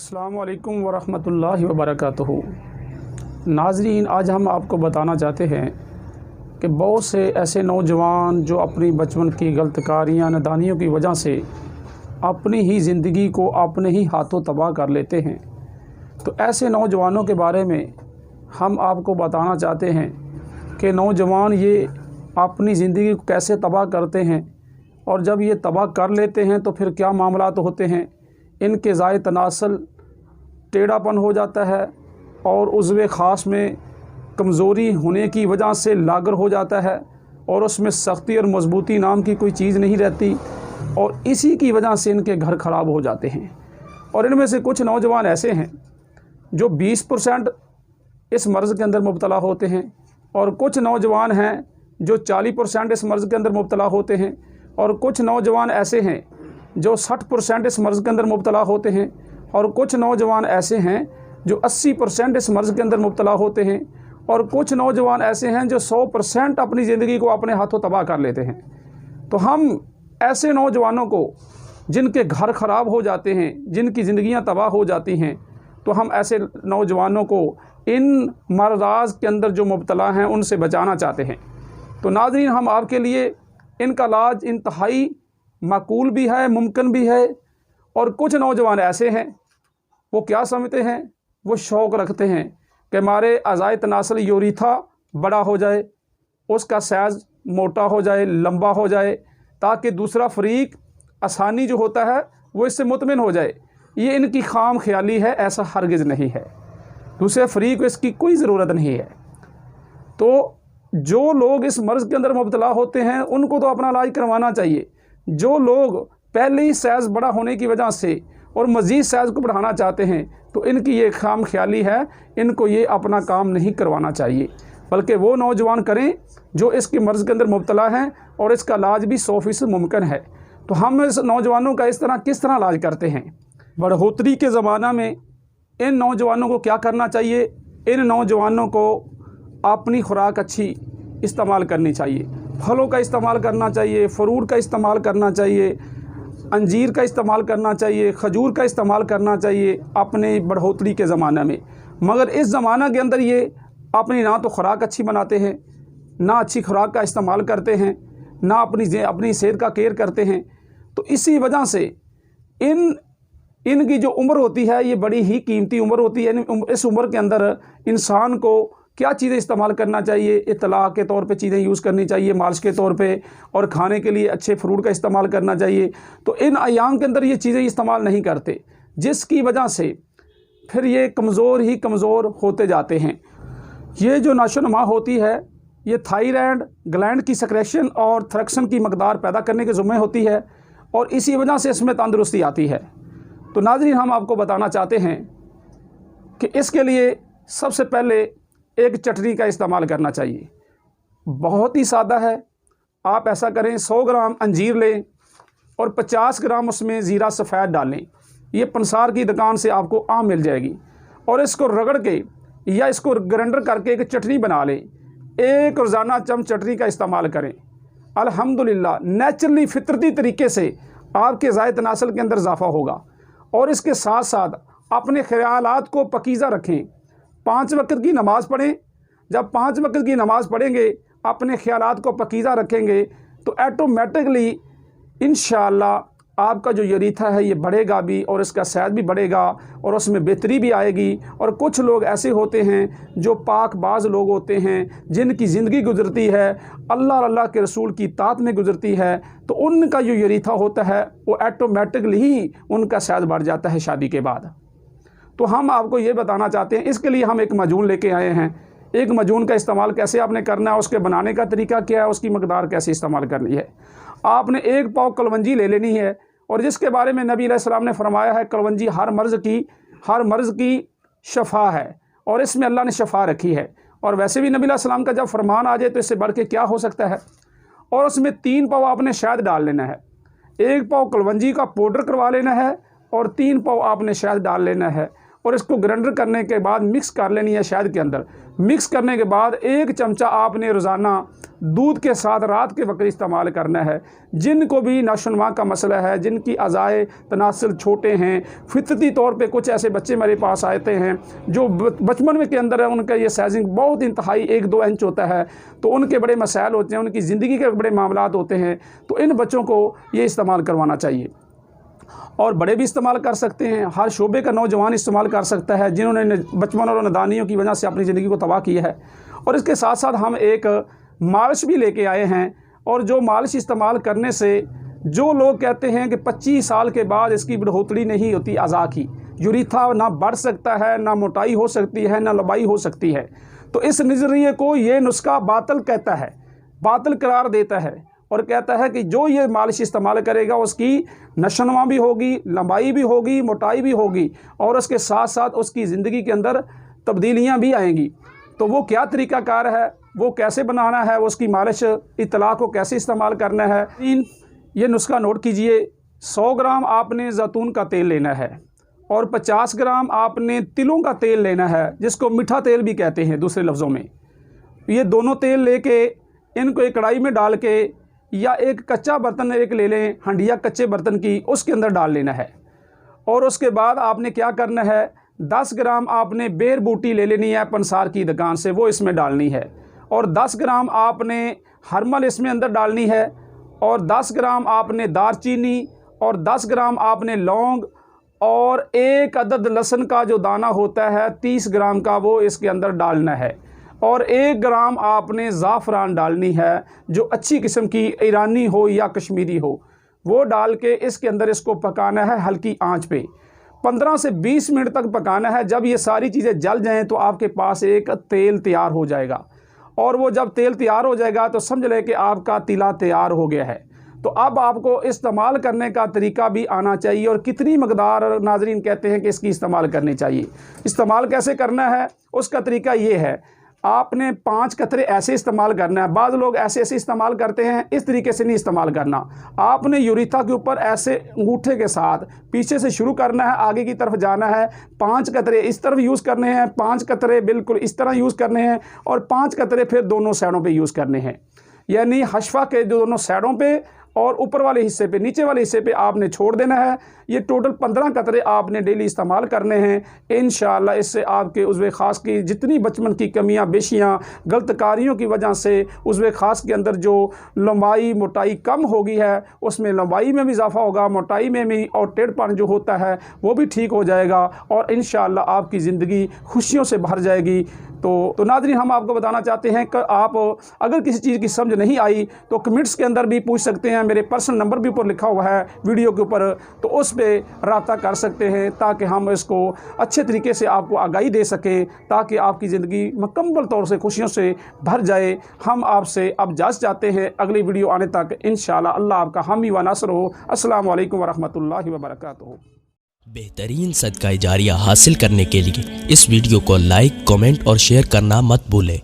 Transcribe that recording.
अस्सलामु अलैकुम वरहमतुल्लाहि वबरकातुहू। नाज़रीन, आज हम आपको बताना चाहते हैं कि बहुत से ऐसे नौजवान जो अपनी बचपन की गलतकारियाँ नादानियों की वजह से अपनी ही ज़िंदगी को अपने ही हाथों तबाह कर लेते हैं। तो ऐसे नौजवानों के बारे में हम आपको बताना चाहते हैं कि नौजवान ये अपनी ज़िंदगी को कैसे तबाह करते हैं, और जब ये तबाह कर लेते हैं तो फिर क्या मामलात होते हैं। इनके ज़ाय तनासल टेढ़ापन हो जाता है और उज़्व ख़ास में कमज़ोरी होने की वजह से लागर हो जाता है और उसमें सख्ती और मजबूती नाम की कोई चीज़ नहीं रहती, और इसी की वजह से इनके घर ख़राब हो जाते हैं। और इनमें से कुछ नौजवान ऐसे हैं जो 20% इस मर्ज़ के अंदर मुब्तला होते हैं, और कुछ नौजवान हैं जो 40% इस मर्ज़ के अंदर मुब्तला होते हैं, और कुछ नौजवान ऐसे हैं जो 60% इस मर्ज़ के अंदर मुब्तला होते हैं, और कुछ नौजवान ऐसे हैं जो 80% इस मर्ज़ के अंदर मुब्तला होते हैं, और कुछ नौजवान ऐसे हैं जो 100% अपनी ज़िंदगी को अपने हाथों तबाह कर लेते हैं। तो हम ऐसे नौजवानों को जिनके घर ख़राब हो जाते हैं, जिनकी ज़िंदगियां तबाह हो जाती हैं, तो हम ऐसे नौजवानों को इन मर्ज़ाज़ के अंदर जो मुब्तला हैं उनसे बचाना चाहते हैं। तो नाज़रीन, हम आपके लिए इनका इलाज इंतहाई माकूल भी है, मुमकिन भी है। और कुछ नौजवान ऐसे हैं, वो क्या समझते हैं, वो शौक़ रखते हैं कि हमारे अज़ाए तनासल यूरीथा बड़ा हो जाए, उसका साइज़ मोटा हो जाए, लंबा हो जाए, ताकि दूसरा फ़रीक आसानी जो होता है वो इससे मुतमिन हो जाए। ये इनकी खाम ख्याली है, ऐसा हरगिज़ नहीं है। दूसरे फ़रीक को इसकी कोई ज़रूरत नहीं है। तो जो लोग इस मर्ज़ के अंदर मुब्तला होते हैं उनको तो अपना इलाज करवाना चाहिए। जो लोग पहले ही साइज़ बड़ा होने की वजह से और मज़ीद साइज़ को बढ़ाना चाहते हैं, तो इनकी ये खाम ख्याली है, इनको ये अपना काम नहीं करवाना चाहिए, बल्कि वो नौजवान करें जो इसके मर्ज़ के अंदर मुब्तला हैं और इसका इलाज भी 100% मुमकिन है। तो हम इस नौजवानों का किस तरह इलाज करते हैं। बढ़ोतरी के ज़माना में इन नौजवानों को क्या करना चाहिए, इन नौजवानों को अपनी खुराक अच्छी इस्तेमाल करनी चाहिए, फलों का इस्तेमाल करना चाहिए, फ्रूट का इस्तेमाल करना चाहिए, अंजीर का इस्तेमाल करना चाहिए, खजूर का इस्तेमाल करना चाहिए अपने बढ़ोतरी के ज़माने में। मगर इस ज़माना के अंदर ये अपनी ना तो खुराक अच्छी बनाते हैं, ना अच्छी खुराक का इस्तेमाल करते हैं, ना अपनी सेहत का केयर करते हैं। तो इसी वजह से इनकी जो उम्र होती है ये बड़ी ही कीमती उम्र होती है। इस उम्र के अंदर इंसान को क्या चीज़ें इस्तेमाल करना चाहिए, इत्तला के तौर पे चीज़ें यूज़ करनी चाहिए, मालिश के तौर पे, और खाने के लिए अच्छे फ्रूट का इस्तेमाल करना चाहिए। तो इन अयाम के अंदर ये चीज़ें इस्तेमाल नहीं करते, जिसकी वजह से फिर ये कमज़ोर ही कमज़ोर होते जाते हैं। ये जो नशोनुमा होती है ये थायराइड ग्लैंड की सेक्रेशन और थ्रक्सन की मकदार पैदा करने के ज़िम्मे होती है, और इसी वजह से इसमें तंदुरुस्ती आती है। तो नाज़रीन, हम आपको बताना चाहते हैं कि इसके लिए सबसे पहले एक चटनी का इस्तेमाल करना चाहिए। बहुत ही सादा है। आप ऐसा करें, 100 ग्राम अंजीर लें और 50 ग्राम उसमें ज़ीरा सफ़ेद डालें। ये पंसार की दुकान से आपको आम मिल जाएगी, और इसको रगड़ के या इसको ग्राइंडर करके एक चटनी बना लें। एक रोज़ाना चम्मच चटनी का इस्तेमाल करें। अल्हम्दुलिल्लाह नेचुरली फितरती तरीके से आपके ज़ाए तनासल के अंदर इजाफ़ा होगा। और इसके साथ साथ अपने ख़यालात को पकीज़ा रखें। 5 वक्त की नमाज़ पढ़ें। जब 5 वक्त की नमाज़ पढ़ेंगे, अपने ख़यालात को पकीज़ा रखेंगे, तो ऐटोमेटिकली इंशाअल्लाह आपका जो यूरीथा है ये बढ़ेगा भी, और इसका साइज़ भी बढ़ेगा, और उसमें बेहतरी भी आएगी। और कुछ लोग ऐसे होते हैं जो पाकबाज लोग होते हैं, जिनकी ज़िंदगी गुजरती है अल्लाह के रसूल की तात में गुजरती है, तो उनका जो यूरीथा होता है वो ऐटोमेटिकली ही उनका साइज़ बढ़ जाता है शादी के बाद। तो हम आपको ये बताना चाहते हैं, इसके लिए हम एक मजून लेके आए हैं। एक मजून का इस्तेमाल कैसे आपने करना है, उसके बनाने का तरीका क्या है, उसकी मकदार कैसे इस्तेमाल करनी है। आपने 1 पाव कलवंजी ले लेनी है, और जिसके बारे में नबी अलैहिस्सलाम ने फरमाया है कलवंजी हर मर्ज़ की शफ़ा है, और इसमें अल्लाह ने शफ़ा रखी है। और वैसे भी नबी अलैहिस्सलाम का जब फरमान आ जाए तो इससे बढ़ के क्या हो सकता है। और उसमें 3 पाव आपने शहद डाल लेना है। 1 पाव कलवंजी का पाउडर करवा लेना है, और 3 पाव आपने शहद डाल लेना है, और इसको ग्राइंडर करने के बाद मिक्स कर लेनी है शहद के अंदर। मिक्स करने के बाद 1 चमचा आपने रोज़ाना दूध के साथ रात के वक्त इस्तेमाल करना है। जिनको भी नशोनुमा का मसला है, जिनकी अज़ाए तनासल छोटे हैं, फितरती तौर पे कुछ ऐसे बच्चे मेरे पास आते हैं जो बचपन में के अंदर है, उनका ये साइजिंग बहुत इंतहाई 1-2 इंच होता है, तो उनके बड़े मसाइल होते हैं, उनकी ज़िंदगी के बड़े मामलात होते हैं, तो इन बच्चों को ये इस्तेमाल करवाना चाहिए। और बड़े भी इस्तेमाल कर सकते हैं, हर शोबे का नौजवान इस्तेमाल कर सकता है जिन्होंने बचपन और नादानियों की वजह से अपनी ज़िंदगी को तबाह किया है। और इसके साथ साथ हम एक मालिश भी लेके आए हैं, और जो मालिश इस्तेमाल करने से जो लोग कहते हैं कि 25 साल के बाद इसकी बढ़ोतरी नहीं होती अज़ा की, यूरिथा ना बढ़ सकता है, ना मोटाई हो सकती है, ना लंबाई हो सकती है, तो इस नज़रिए को ये नुस्खा बातिल कहता है, बातिल करार देता है और कहता है कि जो ये मालिश इस्तेमाल करेगा उसकी नशोनुमा भी होगी, लंबाई भी होगी, मोटाई भी होगी, और उसके साथ साथ उसकी ज़िंदगी के अंदर तब्दीलियां भी आएंगी। तो वो क्या तरीक़ाकार है, वो कैसे बनाना है, उसकी मालिश इत्तला को कैसे इस्तेमाल करना है, ये नुस्खा नोट कीजिए। 100 ग्राम आपने ज़ैतून का तेल लेना है और 50 ग्राम आपने तिलों का तेल लेना है, जिसको मीठा तेल भी कहते हैं दूसरे लफ्ज़ों में। ये दोनों तेल लेके इनको एक कढ़ाई में डाल के, या एक कच्चा बर्तन एक ले लें, हंडिया कच्चे बर्तन की, उसके अंदर डाल लेना है। और उसके बाद आपने क्या करना है, 10 ग्राम आपने बेर बूटी ले लेनी है पंसार की दुकान से, वो इसमें डालनी है। और 10 ग्राम आपने हरमल इसमें अंदर डालनी है, और 10 ग्राम आपने दारचीनी, और 10 ग्राम आपने लौंग, और 1 अदद लहसुन का जो दाना होता है 30 ग्राम का, वो इसके अंदर डालना है। और 1 ग्राम आपने ज़ाफ़रान डालनी है, जो अच्छी किस्म की ईरानी हो या कश्मीरी हो, वो डाल के इसके अंदर इसको पकाना है हल्की आंच पे। 15 से 20 मिनट तक पकाना है। जब ये सारी चीज़ें जल जाएं तो आपके पास एक तेल तैयार हो जाएगा, और वो जब तेल तैयार हो जाएगा तो समझ लें कि आपका तिला तैयार हो गया है। तो अब आपको इस्तेमाल करने का तरीका भी आना चाहिए, और कितनी मकदार नाज़रीन कहते हैं कि इसकी इस्तेमाल करनी चाहिए। इस्तेमाल कैसे करना है, उसका तरीका ये है, आपने 5 कतरे ऐसे इस्तेमाल करना है। बाज़ लोग ऐसे इस्तेमाल करते हैं, इस तरीके से नहीं इस्तेमाल करना। आपने यूरिथा के ऊपर ऐसे अंगूठे के साथ पीछे से शुरू करना है, आगे की तरफ जाना है। 5 कतरे इस तरफ यूज़ करने हैं, 5 कतरे बिल्कुल इस तरह यूज़ करने हैं, और 5 कतरे फिर दोनों साइडों पे यूज़ करने हैं, यानी हशफा के जो दोनों साइडों पे और ऊपर वाले हिस्से पे, नीचे वाले हिस्से पे आपने छोड़ देना है। ये टोटल 15 कतरे आपने डेली इस्तेमाल करने हैं। इंशाअल्लाह इससे आपके उज़्वे ख़ास की जितनी बचपन की कमियां बेशियां गलतकारियों की वजह से उज़्वे ख़ास के अंदर जो लंबाई मोटाई कम हो गई है, उसमें लंबाई में भी इजाफ़ा होगा, मोटाई में भी, और टेढ़पन जो होता है वो भी ठीक हो जाएगा, और इंशाअल्लाह आपकी ज़िंदगी खुशियों से भर जाएगी। तो नाज़रीन, हम आपको बताना चाहते हैं कि आप अगर किसी चीज़ की समझ नहीं आई तो कमेंट्स के अंदर भी पूछ सकते हैं। मेरे पर्सनल नंबर भी ऊपर लिखा हुआ है वीडियो के ऊपर, तो उस पर रब्ता कर सकते हैं, ताकि हम इसको अच्छे तरीके से आपको आगाही दे सकें, ताकि आपकी ज़िंदगी मुकम्मल तौर से खुशियों से भर जाए। हम आपसे अब इजाज़त चाहते हैं, अगली वीडियो आने तक इंशाअल्लाह अल्लाह आपका हामी व नासर हो। अस्सलामु अलैकुम व रहमतुल्लाहि व बरकातुहू। बेहतरीन सदका जारिया हासिल करने के लिए इस वीडियो को लाइक, कमेंट और शेयर करना मत भूलें।